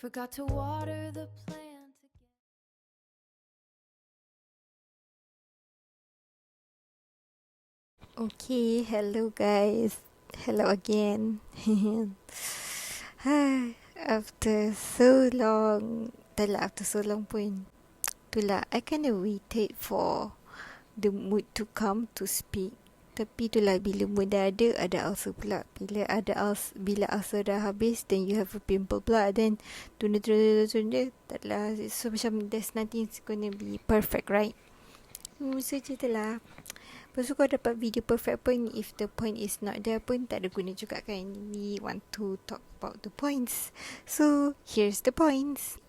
Forgot to water the plant again. Okay, hello guys. Hello again. After so long, tak lah after so long pun. Itulah, I kind of waited for the mood to come to speak. Tapi itulah, bila mood dah ada ulcer pula. Bila ulcer dah habis, then you have a pimple pula. Then, tunda, tak lah. So, macam there's nothing gonna be perfect, right? So, macam itulah. Lepas tu kau dapat video perfect pun, if the point is not there pun tak ada guna juga kan. We want to talk about the points. So here's the points.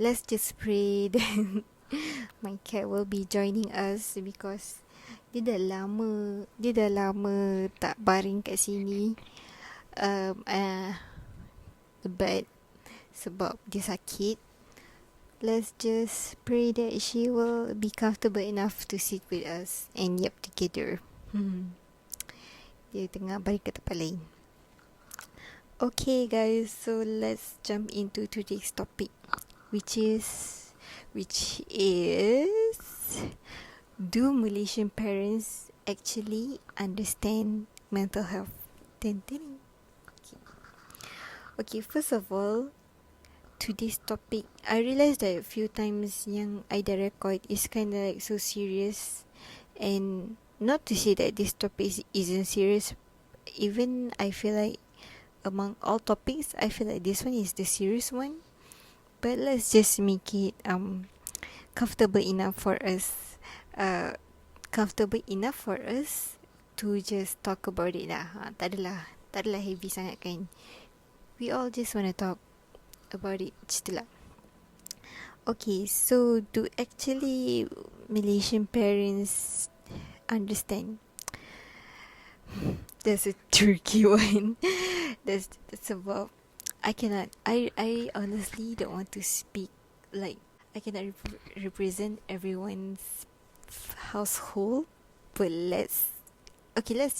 Let's just pray then my cat will be joining us because dia dah lama tak baring kat sini. But sebab dia sakit. Let's just pray that she will be comfortable enough to sit with us and yap together. Dia tengah balik ke tempat lain. Okay guys, so let's jump into today's topic, which is do Malaysian parents actually understand mental health? Okay, first of all, today's topic, I realised that a few times yang I dah record is kind of like so serious, and not to say that this topic isn't serious. Even I feel like among all topics, I feel like this one is the serious one. But let's just make it comfortable enough for us. To just talk about it lah. Tak adalah heavy sangat kan. We all just want to talk about it, itulah. Okay, so do actually Malaysian parents understand? That's a tricky one. That's about I honestly don't want to speak like I cannot represent everyone's household, but let's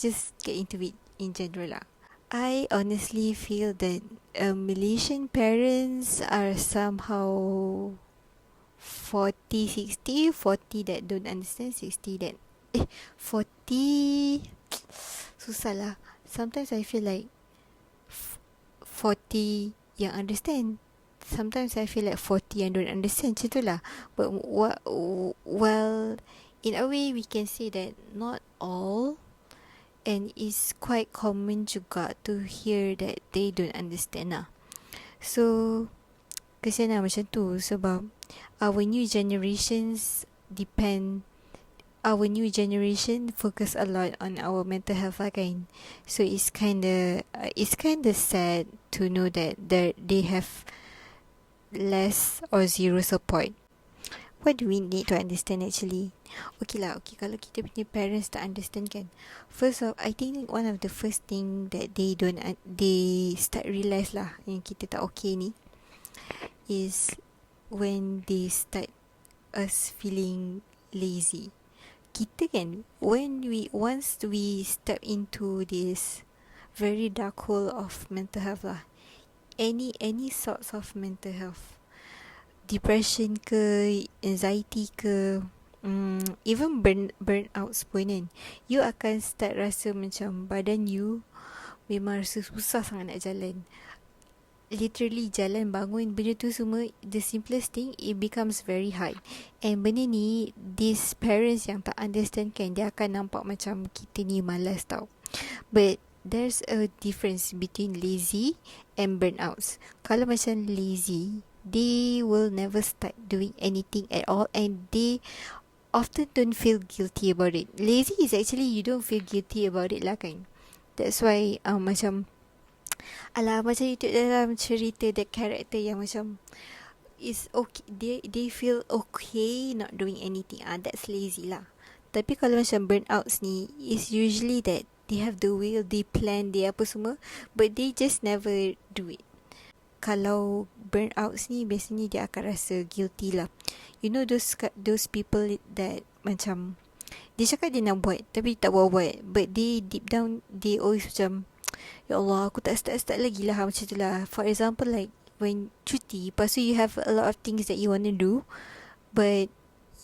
just get into it in general lah. I honestly feel that Malaysian parents are somehow 40-60, 40 that don't understand, 60 that 40 susah lah. Sometimes I feel like 40 yang understand, sometimes I feel like 40 yang don't understand, macam tu lah. But well, in a way we can say that not all. And it's quite common juga to hear that they don't understand lah. So, kesian lah macam tu. Sebab our new generation focus a lot on our mental health lah kan. So it's kinda sad to know that they have less or zero support. What do we need to understand actually? Okay, kalau kita punya parents tak understand kan, first of, I think one of the first thing that they start realise lah yang kita tak okay ni is when they start us feeling lazy. Kita kan, once we step into this very dark hole of mental health lah, any sorts of mental health, depression ke, anxiety ke, even burnouts pun kan, you akan start rasa macam badan you memang rasa susah sangat nak jalan. Literally jalan, bangun, benda tu semua, the simplest thing, it becomes very hard. And benda ni, these parents yang tak understand kan, dia akan nampak macam kita ni malas tau. But there's a difference between lazy and burnouts. Kalau macam lazy, they will never start doing anything at all, and they often don't feel guilty about it. Lazy is actually you don't feel guilty about it lah kan. That's why macam macam itu dalam cerita the character yang macam is okay, they feel okay not doing anything. That's lazy lah. Tapi kalau macam burnouts ni, is usually that they have the will, they plan, they apa semua, but they just never do it. Kalau burnouts ni biasanya dia akan rasa guilty lah. You know those people that macam dia cakap dia nak buat tapi tak buat, but they deep down they always macam, ya Allah, aku tak start lagi lah, macam tu lah. For example, like when cuti, lepas tu you have a lot of things that you want to do, but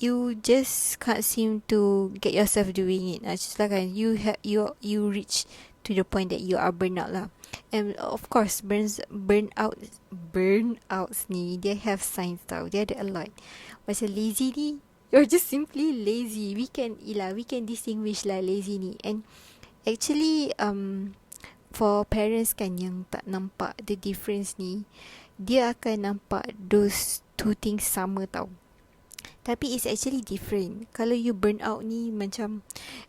you just can't seem to get yourself doing it. Just like kan, you reach to the point that you are burnout lah. And of course, burnouts ni, they have signs tau. Dia ada a lot. Macam lazy ni, you're just simply lazy. We can distinguish lah lazy ni. And actually, for parents kan yang tak nampak the difference ni, dia akan nampak those two things sama tau. Tapi it's actually different. Kalau you burn out ni, macam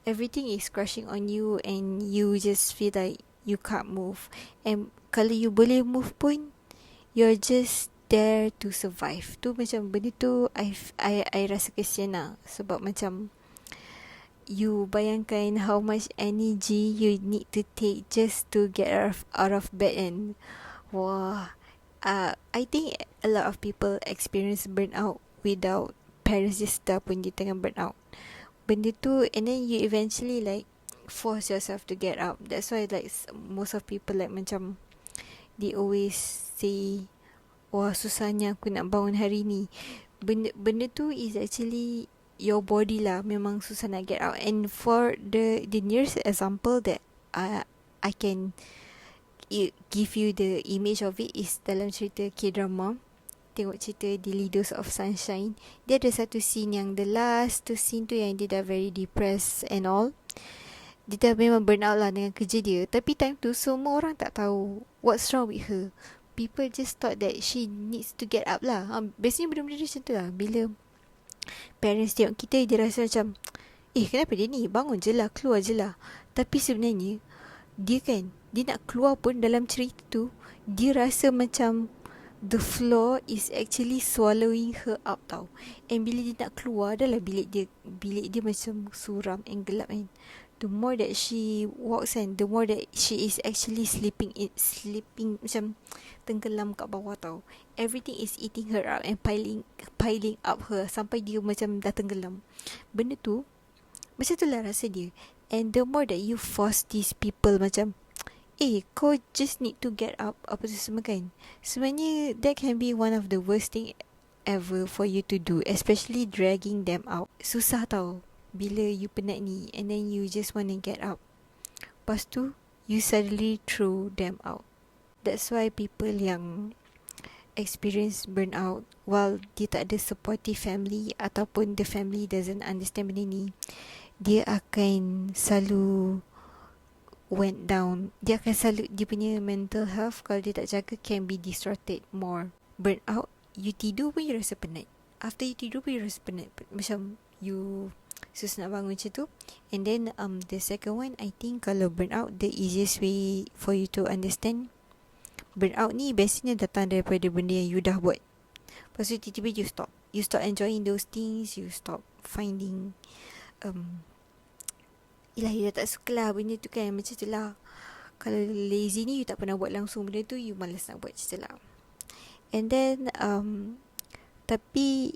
everything is crushing on you and you just feel like you can't move. And kalau you boleh move pun, you're just there to survive. Tu macam benda tu I rasa kesian lah. Sebab macam you bayangkan how much energy you need to take just to get out of bed. And wah, I think a lot of people experience burnout without parents just dah pun dia tengah burnout. Benda tu, and then you eventually like force yourself to get up. That's why like most of people like macam they always say, wah susahnya aku nak bangun hari ni. Benda tu is actually your body lah, memang susah nak get out. And for the nearest example that I can give you the image of it is dalam cerita K-drama. Tengok cerita Daily Dose of Sunshine. Dia ada satu scene yang the last tu scene tu yang dia dah very depressed and all. Dia dah memang burn out lah dengan kerja dia. Tapi time tu semua orang tak tahu what's wrong with her. People just thought that she needs to get up lah. Biasanya benda-benda macam tu lah. Bila parents tengok kita, dia rasa macam, kenapa dia ni? Bangun je lah, keluar je lah. Tapi sebenarnya dia kan, dia nak keluar pun dalam cerita tu, dia rasa macam the floor is actually swallowing her up tau. And bila dia nak keluar, adalah bilik dia macam suram and gelap kan. The more that she walks and the more that she is actually sleeping macam tenggelam kat bawah tau. Everything is eating her up and piling up her sampai dia macam dah tenggelam. Benda tu macam tu lah rasa dia. And the more that you force these people macam, kau just need to get up, apa tu semua kan. Sebenarnya that can be one of the worst thing ever for you to do, especially dragging them out. Susah tau bila you penat ni and then you just want to get up. Lepas tu you suddenly throw them out. That's why people yang experience burnout while dia tak ada supportive family ataupun the family doesn't understand benda ni, dia akan selalu went down. Dia akan selalu, dia punya mental health kalau dia tak jaga can be distorted more. Burn out, you tidur pun you rasa penat. After you tidur pun you rasa penat. Macam you susah nak bangun macam tu. And then the second one, I think kalau burn out, the easiest way for you to understand burn out ni biasanya datang daripada benda yang you dah buat. Lepas tu tiba-tiba you stop enjoying those things. You stop finding you dah tak suka lah benda tu kan. Macam tu lah. Kalau lazy ni you tak pernah buat langsung benda tu, you malas nak buat macam tu lah. And then tapi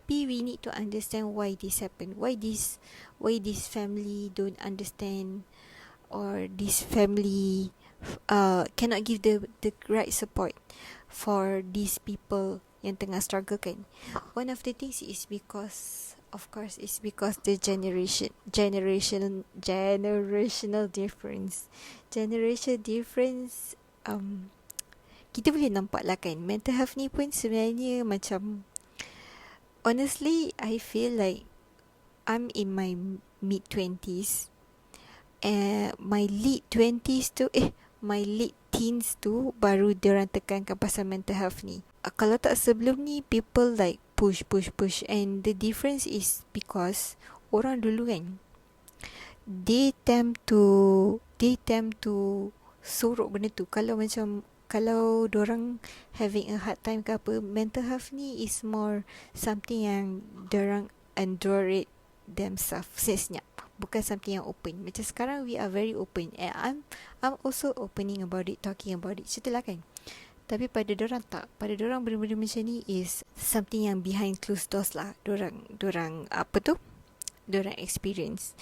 we need to understand why this happen. Why this family don't understand, or this family cannot give the right support for these people yang tengah struggle kan. One of the things is because, of course, it's because the generational difference. Generation difference, kita boleh nampak lah kan. Mental health ni pun sebenarnya macam, honestly, I feel like I'm in my mid-20s. My late 20s tu, my late teens tu baru diorang tekankan pasal mental health ni. Kalau tak sebelum ni, people like push. And the difference is because orang dulu kan, they tend to sorok benda tu. Kalau dorang having a hard time ke apa, mental health ni is more something yang dorang endure it themselves senyap, bukan something yang open. Macam sekarang we are very open, and I'm also opening about it, talking about it, macam tu lah kan. Tapi pada dorang tak. Pada dorang benda-benda macam ni is something yang behind closed doors lah. Dorang apa tu, dorang experience.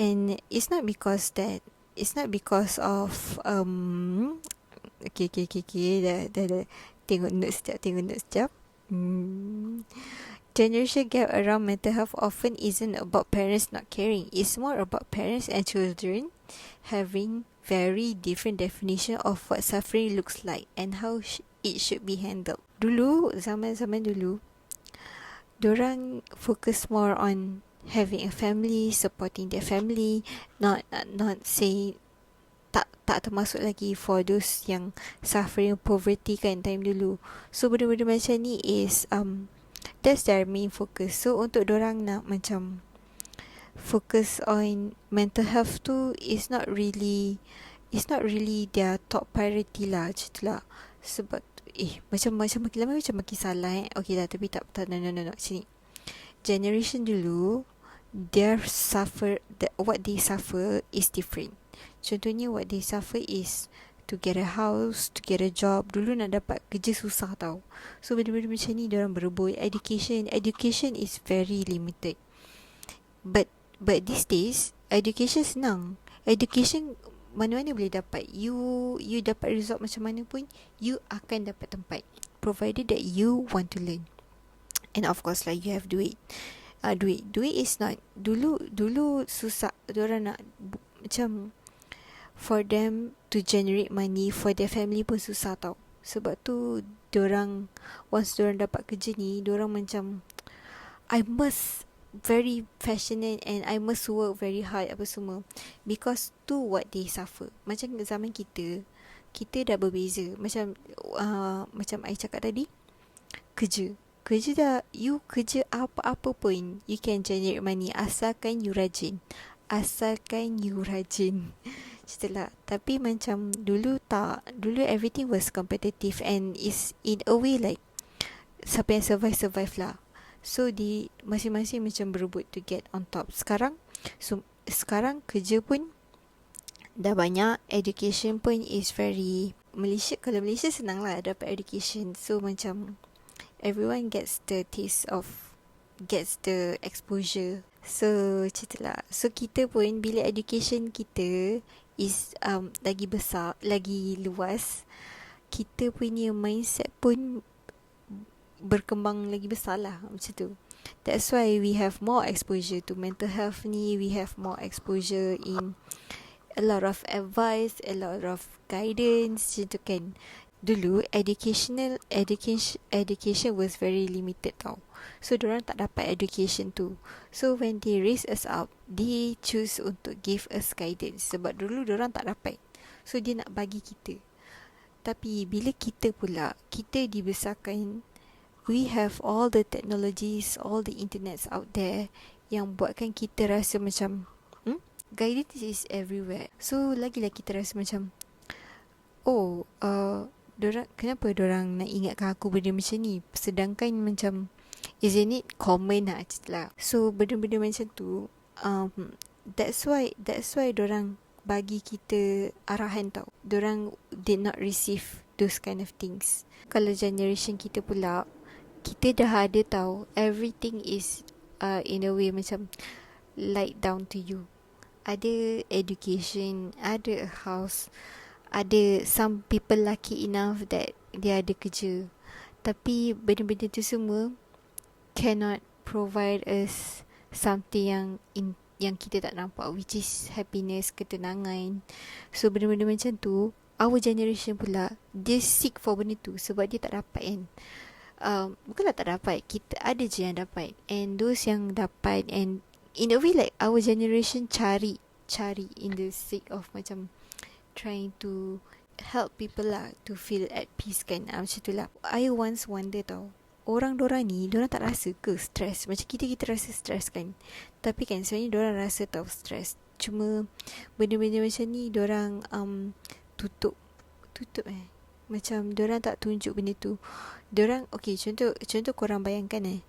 And it's not because of okay, dah Tengok notes sekejap. Generation gap around mental health often isn't about parents not caring. It's more about parents and children having very different definition of what suffering looks like and how it should be handled. Dulu, zaman-zaman dulu, dorang focus more on having a family, supporting their family, not say tak termasuk lagi for those yang suffering poverty kan time dulu. So benda-benda macam ni is that's their main focus. So untuk dorang nak macam focus on mental health tu is not really their top priority lah, macam tu lah. Sebab macam makin lama macam makin salah Okay lah, tapi tak no. Sini, generation dulu, what they suffer is different. Contohnya what they suffer is to get a house, to get a job. Dulu nak dapat kerja susah tau. So benda-benda macam ni diorang berebut. Education is very limited. But these days education senang. Education mana-mana boleh dapat. You dapat result macam mana pun, you akan dapat tempat, provided that you want to learn. And of course lah, you have duit. Duit is not, dulu susah diorang nak macam for them to generate money for their family pun susah tau. Sebab tu diorang, once diorang dapat kerja ni, diorang macam I must very passionate and I must work very hard apa semua, because to what they suffer. Macam zaman kita dah berbeza. Macam I cakap tadi, kerja dah, you kerja apa-apa pun you can generate money asalkan you rajin. Setelah, tapi macam dulu tak. Dulu everything was competitive and is in a way like siapa yang survive lah. So di masing-masing macam berebut to get on top. Sekarang kerja pun dah banyak, education pun is very kalau Malaysia senang lah dapat education. So macam everyone gets the exposure. So macam lah. So kita pun bila education kita is lagi besar, lagi luas, kita punya mindset pun berkembang lagi besar lah, macam tu. That's why we have more exposure to mental health ni. We have more exposure in a lot of advice, a lot of guidance, macam tu kan. Dulu education was very limited tau. So diorang tak dapat education tu. So when they raise us up, they choose untuk give us guidance. Sebab dulu diorang tak dapat, so dia nak bagi kita. Tapi bila kita dibesarkan, we have all the technologies, all the internets out there yang buatkan kita rasa macam guidance is everywhere. So lagilah kita rasa macam kenapa dorang nak ingatkan aku benda macam ni, sedangkan macam isn't it common lah. So benda-benda macam tu, that's why dorang bagi kita arahan tau. Dorang did not receive those kind of things. Kalau generation kita pula, kita dah ada tau, everything is in a way macam light down to you. Ada education, ada a house, ada some people lucky enough that dia ada kerja. Tapi benda-benda tu semua cannot provide us something yang kita tak nampak, which is happiness, ketenangan. So benda-benda macam tu, our generation pula, dia seek for benda tu sebab dia tak dapat kan. Bukanlah tak dapat, kita ada je yang dapat. And those yang dapat, and in a way like our generation cari in the sake of macam trying to help people lah to feel at peace kan. Macam tu lah. I once wonder tau, orang-dorang ni, dorang tak rasa ke stress? Macam kita rasa stress kan. Tapi kan sebenarnya dorang rasa tau stress. Cuma benda-benda macam ni dorang tutup macam dorang tak tunjuk benda tu. Dorang, okay, contoh korang bayangkan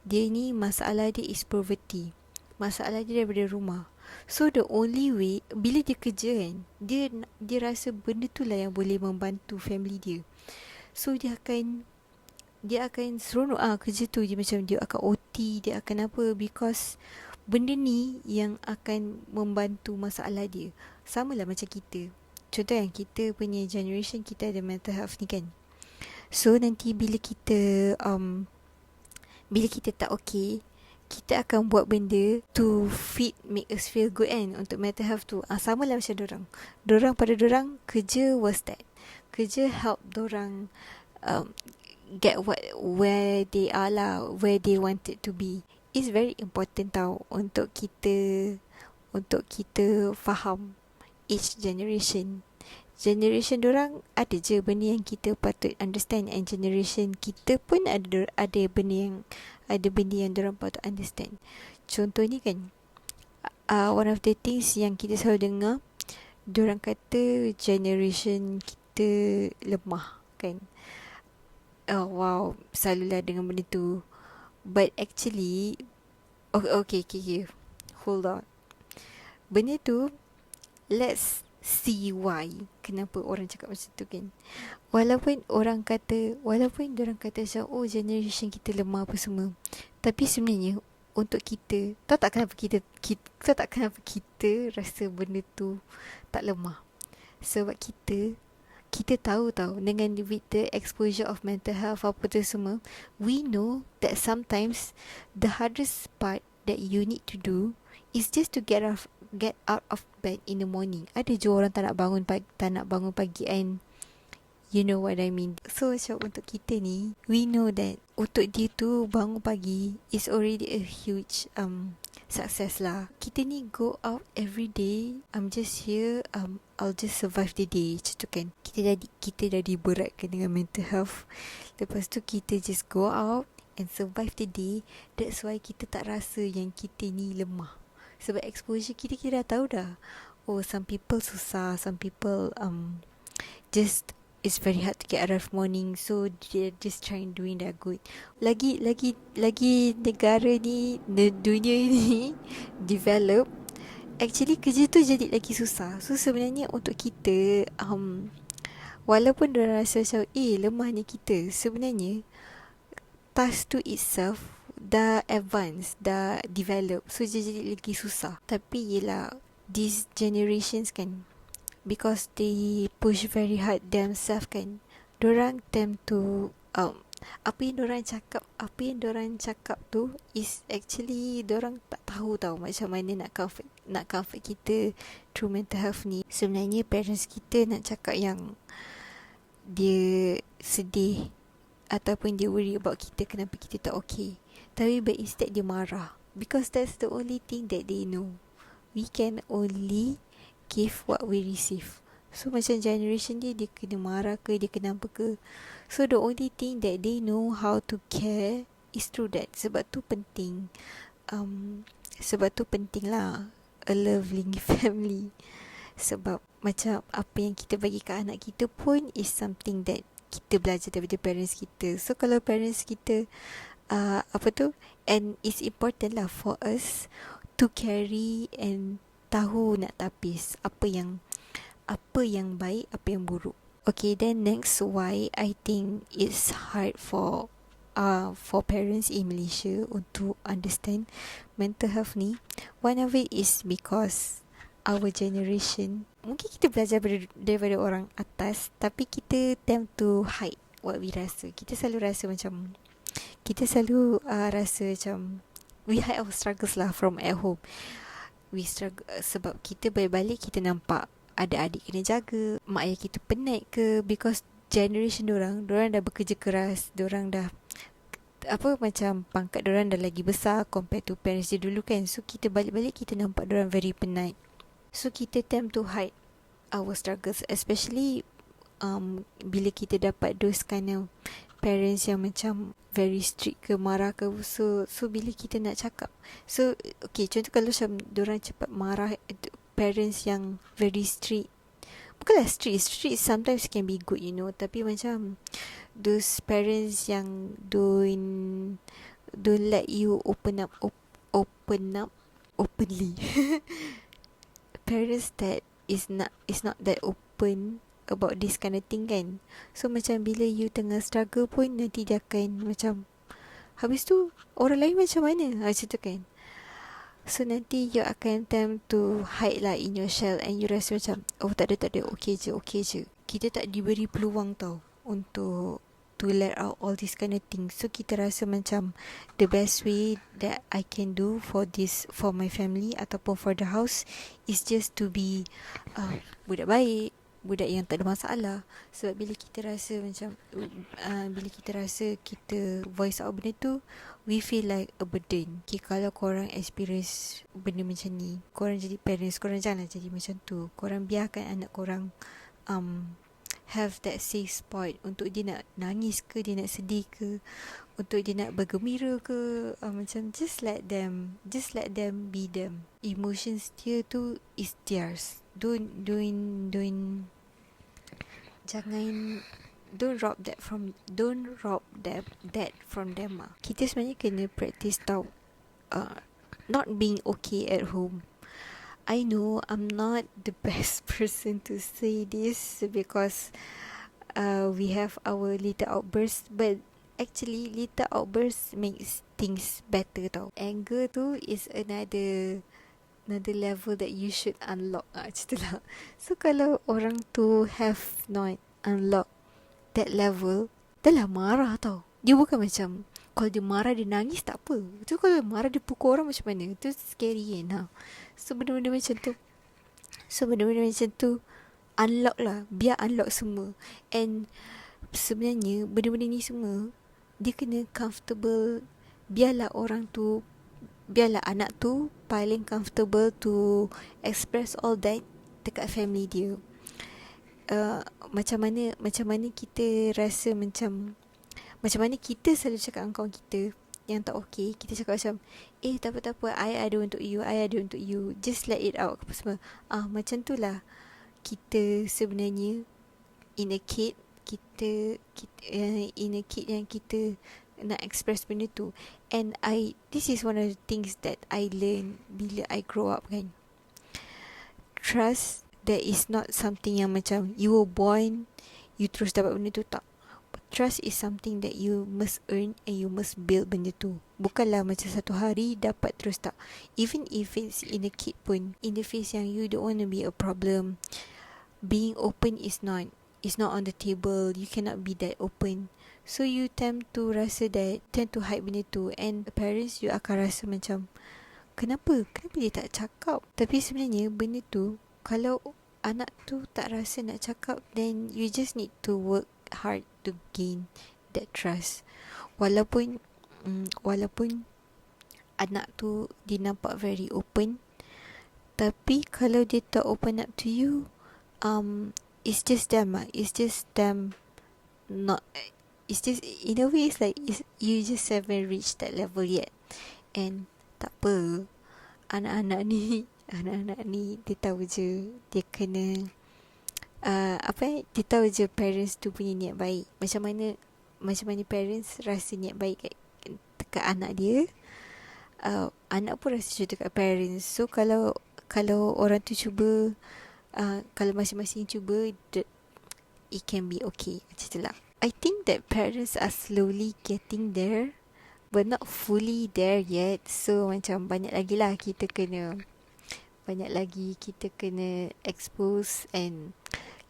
dia ni masalah dia is poverty. Masalah dia daripada rumah. So the only way, bila dia kerja kan, dia rasa benda tu lah yang boleh membantu family dia. So dia akan seronok kerja tu. Dia macam dia akan OT, dia akan apa, because benda ni yang akan membantu masalah dia. Sama lah macam kita. Contoh yang kita punya generation, kita ada mental health ni kan. So nanti bila kita tak okay, kita akan buat benda to make us feel good kan, untuk mental health tu. Sama lah macam dorang pada dorang kerja was that, kerja help dorang get where they are lah, where they wanted to be. It's very important tau untuk kita faham each generation dorang ada je benda yang kita patut understand, and generation kita pun ada benda yang dorang patut understand. Contoh ni kan, one of the things yang kita selalu dengar, dorang kata generation kita lemah kan. Oh wow, selalulah dengan benda tu. But actually, okay, hold on. Benda tu, let's see why, kenapa orang cakap macam tu kan. Walaupun dorang kata macam, oh generation kita lemah apa semua, tapi sebenarnya untuk kita, tahu tak kenapa kita rasa benda tu tak lemah? Sebab kita tahu dengan with the exposure of mental health apa tu semua, we know that sometimes the hardest part that you need to do is just to get out of bed in the morning. Ada je orang tak nak bangun pagi, and you know what I mean. So macam untuk kita ni, we know that untuk dia tu bangun pagi is already a huge success lah. Kita ni go out every day, I'm just here, I'll just survive the day, macam tu kan. Kita dah diberatkan dengan mental health, lepas tu kita just go out and survive the day. That's why kita tak rasa yang kita ni lemah. Sebab exposure kita dah tahu dah. Oh, some people susah, some people just it's very hard to get out of morning, so they're just trying doing their good. Lagi negara ni, dunia ni develop, actually kerja tu jadi lagi susah. So sebenarnya untuk kita, walaupun dia rasa macam lemahnya kita, sebenarnya task tu itself dah advance, dah develop, so jadi lagi susah. Tapi yelah, these generations kan, because they push very hard themselves kan, dorang tend to apa yang dorang cakap tu is actually dorang tak tahu tau macam mana nak comfort kita through mental health ni. Sebenarnya parents kita nak cakap yang dia sedih ataupun dia worry about kita, kenapa kita tak okay, tapi but instead dia marah, because that's the only thing that they know. We can only give what we receive. So macam generation dia kena marah ke, dia kena apa ke, so the only thing that they know how to care is through that. Sebab tu penting lah a loving family. Sebab macam apa yang kita bagi ke anak kita pun is something that kita belajar daripada parents kita. So kalau parents kita and it's important lah for us to carry and tahu nak tapis apa yang baik, apa yang buruk. Okay, then next, why I think it's hard for parents in Malaysia untuk understand mental health ni. One of it is because our generation, mungkin kita belajar daripada orang atas, tapi kita tend to hide what we rasa. Kita selalu rasa macam we hide our struggles lah from at home. We struggle sebab kita balik kita nampak ada adik kena jaga, mak ayah kita penat ke, because generation dorang dah bekerja keras, dorang dah macam pangkat dorang dah lagi besar compared to parents dia dulu kan. So kita balik kita nampak dorang very penat. So kita tend to hide our struggles, especially bila kita dapat those kind of parents yang macam very strict ke, marah ke. So bila kita nak cakap, so okay, contoh kalau macam dorang cepat marah, parents yang very strict, bukanlah strict sometimes can be good, you know, tapi macam those parents yang don't let you open up openly. Parents that is not that open about this kind of thing kan. So macam bila you tengah struggle pun, nanti dia akan macam, habis tu orang lain macam mana, macam tu kan. So nanti you akan attempt to hide lah in your shell, and you rasa macam, oh tak ada, okay je. Kita tak diberi peluang tau untuk to let out all these kind of things. So kita rasa macam the best way that I can do for this, for my family ataupun for the house, is just to be budak baik, budak yang tak ada masalah. Sebab bila kita rasa macam bila kita rasa kita voice out benda tu, we feel like a burden. Okay, kalau korang experience benda macam ni, korang jadi parents, korang janganlah jadi macam tu. Korang biarkan anak korang have that safe spot untuk dia nak nangis ke, dia nak sedih ke, untuk dia nak bergembira ke, macam just let them be them. Emotions dia tu is theirs. Don't rob that from them. Kita sebenarnya kena practice tau, not being okay at home. I know I'm not the best person to say this because we have our little outbursts, but actually little outbursts makes things better tau. Anger tu is another level that you should unlock macam tu lah. So kalau orang tu have not unlock that level, dah lah marah tau. Dia bukan macam kalau dia marah dia nangis tak apa. Tu kalau marah dia pukul orang macam mana? Tu scary kan. So benda-benda macam tu unlock lah. Biar unlock semua. And sebenarnya benda-benda ni semua dia kena comfortable. Biarlah anak tu paling comfortable to express all that dekat family dia. Macam mana kita rasa macam mana kita selalu cakap dengan kawan kita yang tak okay, kita cakap macam tak apa, I ada untuk you, just let it out apa semua. Macam tu lah kita sebenarnya in a kid yang kita nak express benda tu. And this is one of the things that I learn bila I grow up kan. Trust, that is not something yang macam you were born, you terus dapat benda tu, tak. Trust is something that you must earn and you must build benda tu. Bukanlah macam satu hari dapat terus, tak. Even if it's in a kid pun, in the phase yang you don't want to be a problem, being open is not on the table. You cannot be that open. So you tend to hide benda tu. And parents, you akan rasa macam Kenapa dia tak cakap? Tapi sebenarnya benda tu, kalau anak tu tak rasa nak cakap, then you just need to work hard to gain that trust. Walaupun anak tu dia nampak very open, tapi kalau dia tak open up to you, it's just them not, it's just, in a way it's like you just haven't reached that level yet. And tak apa, anak-anak ni dia tahu je, dia kena dia tahu je parents tu punya niat baik. Macam mana parents rasa niat baik dekat anak dia, anak pun rasa macam dekat parents. So kalau orang tu cuba, kalau masing-masing cuba, it can be okay. Macam tu lah. I think that parents are slowly getting there, but not fully there yet. So macam banyak lagi kita kena expose and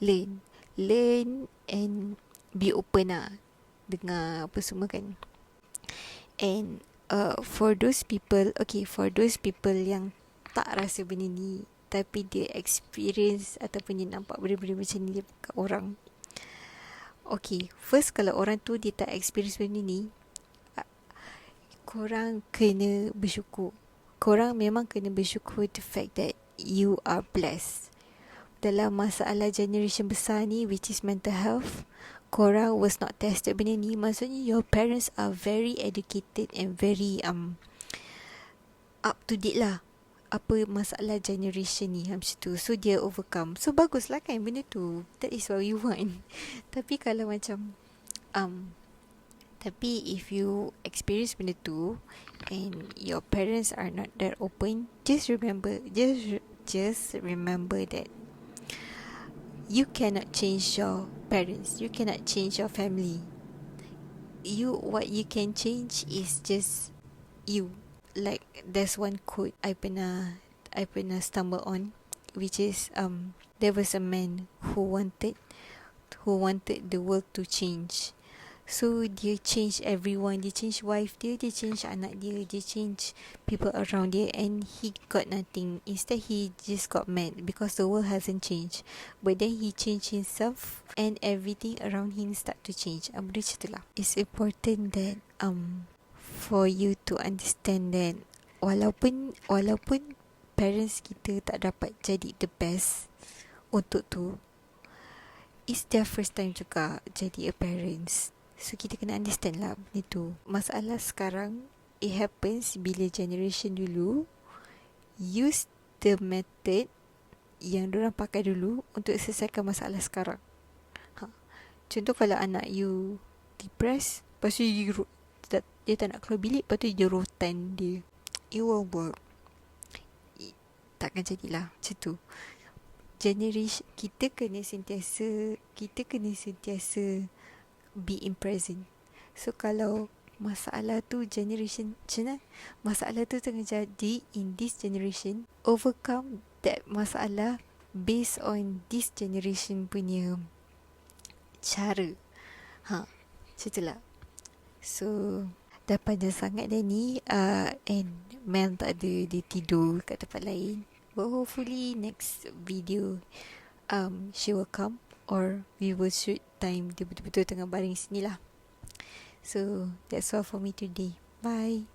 learn and be open lah, dengar apa semua kan. And for those people yang tak rasa benda ni, tapi dia experience ataupun dia nampak benda-benda macam ni dekat orang, okay, first, kalau orang tu dia tak experience benda ni, korang kena bersyukur. Korang memang kena bersyukur the fact that you are blessed. Dalam masalah generation besar ni, which is mental health, korang was not tested benda ni. Maksudnya your parents are very educated and very up to date lah apa masalah generation ni, macam tu. So dia overcome. So baguslah kan benda tu. That is what we want. Tapi kalau macam tapi if you experience benda tu and your parents are not that open, just remember that you cannot change your parents, you cannot change your family. What you can change is just you. Like there's one quote I pernah stumble on, which is there was a man who wanted the world to change. So dia change everyone, dia change wife dia change anak dia change people around dia, and he got nothing. Instead he just got mad because the world hasn't changed. But then he changed himself and everything around him start to change. Benda macam tu lah. It's important that for you to understand that walaupun parents kita tak dapat jadi the best untuk tu, it's their first time juga jadi a parents. So kita kena understand lah benda tu. Masalah sekarang, it happens bila generation dulu use the method yang diorang pakai dulu untuk selesaikan masalah sekarang. Contoh kalau anak you depressed, lepas tu dia tak nak keluar bilik, lepas tu dia rotan dia, it won't work. Takkan jadilah macam tu. Generation kita kena sentiasa be in present. So kalau masalah tu generation macam masalah tu tengah jadi in this generation, overcome that masalah based on this generation punya cara. Macam tu lah. So dah panjang sangat dah ni, and Mel tak ada, dia tidur kat tempat lain. But hopefully next video she will come, or we will shoot time dia betul-betul tengah baring sini lah. So that's all for me today. Bye.